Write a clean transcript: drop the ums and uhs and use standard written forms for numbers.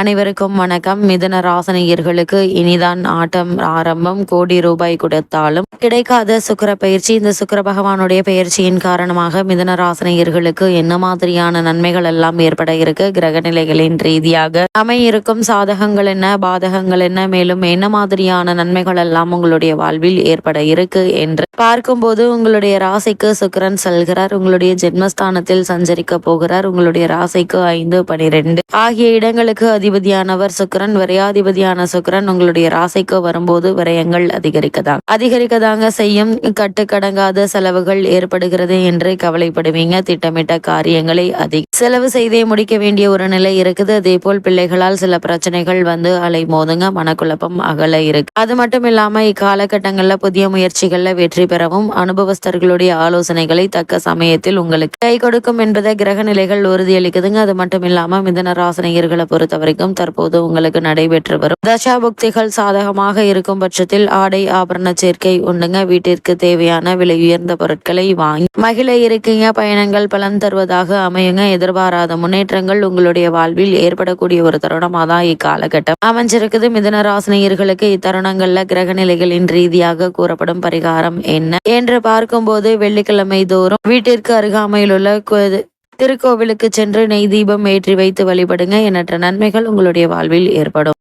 அனைவருக்கும் வணக்கம். மிதுன ராசினியர்களுக்கு இனிதான் ஆட்டம் ஆரம்பம். கோடி ரூபாய் கொடுத்தாலும் கிடைக்காத சுக்கிர பயிற்சி. இந்த சுக்கிர பகவானுடைய பயிற்சியின் காரணமாக மிதுன ராசினியர்களுக்கு என்ன மாதிரியான நன்மைகள் எல்லாம் ஏற்பட இருக்கு, கிரக நிலைகளின் ரீதியாக அமையிருக்கும் சாதகங்கள் என்ன, பாதகங்கள் என்ன, மேலும் என்ன மாதிரியான நன்மைகள் எல்லாம் உங்களுடைய வாழ்வில் ஏற்பட இருக்கு என்று பார்க்கும்போது, உங்களுடைய ராசிக்கு சுக்கிரன் செல்கிறார். உங்களுடைய ஜென்மஸ்தானத்தில் சஞ்சரிக்க போகிறார். உங்களுடைய ராசிக்கு 5, 12 ஆகிய இடங்களுக்கு அதிபதியானவர் சுக்கிரன். விரையாதிபதியான சுக்கிரன் உங்களுடைய ராசிக்கு வரும்போது விரயங்கள் அதிகரிக்கதாங்க செய்யும். கட்டுக்கடங்காத செலவுகள் ஏற்படுகிறது என்று கவலைப்படுவீங்க. திட்டமிட்ட காரியங்களை செலவு செய்தே முடிக்க வேண்டிய ஒரு நிலை இருக்குது. அதே போல் பிள்ளைகளால் சில பிரச்சனைகள் வந்து அலைமோதுங்க. மனக்குழப்பம் அகல இருக்கு. அது மட்டும் இல்லாம இக்காலகட்டங்கள்ல புதிய முயற்சிகள்ல வெற்றி பெறவும் அனுபவஸ்தர்களுடைய ஆலோசனைகளை தக்க சமயத்தில் உங்களுக்கு கை கொடுக்கும் என்பதை கிரக நிலைகள் உறுதியளிக்குதுங்க. அது மட்டும் இல்லாம மிதுன ராசினியர்களை பொறுத்த வரைக்கும் தற்போது உங்களுக்கு நடைபெற்று வரும் தசாபுக்திகள் சாதகமாக இருக்கும் பட்சத்தில் ஆடை ஆபரண சேர்க்கை உண்டுங்க. வீட்டிற்கு தேவையான விலை உயர்ந்த பொருட்களை வாங்கி மகிழ இருக்கீங்க. பயணங்கள் பலன் தருவதாக அமையுங்க. எதிர்பாராத முன்னேற்றங்கள் உங்களுடைய வாழ்வில் ஏற்படக்கூடிய ஒரு தருணமாக தான் இக்காலகட்டம் அமைஞ்சிருக்குது. மிதுன ராசினியர்களுக்கு இத்தருணங்கள்ல கிரக நிலைகளின் ரீதியாக கூறப்படும் பரிகாரம் என்ன என்று பார்க்கும்போது, வெள்ளிக்கிழமை தோறும் வீட்டிற்கு அருகாமையில் உள்ள திருக்கோவிலுக்கு சென்று நெய் தீபம் ஏற்றி வைத்து வழிபடுங்க. எண்ணற்ற நன்மைகள் உங்களுடைய வாழ்வில் ஏற்படும்.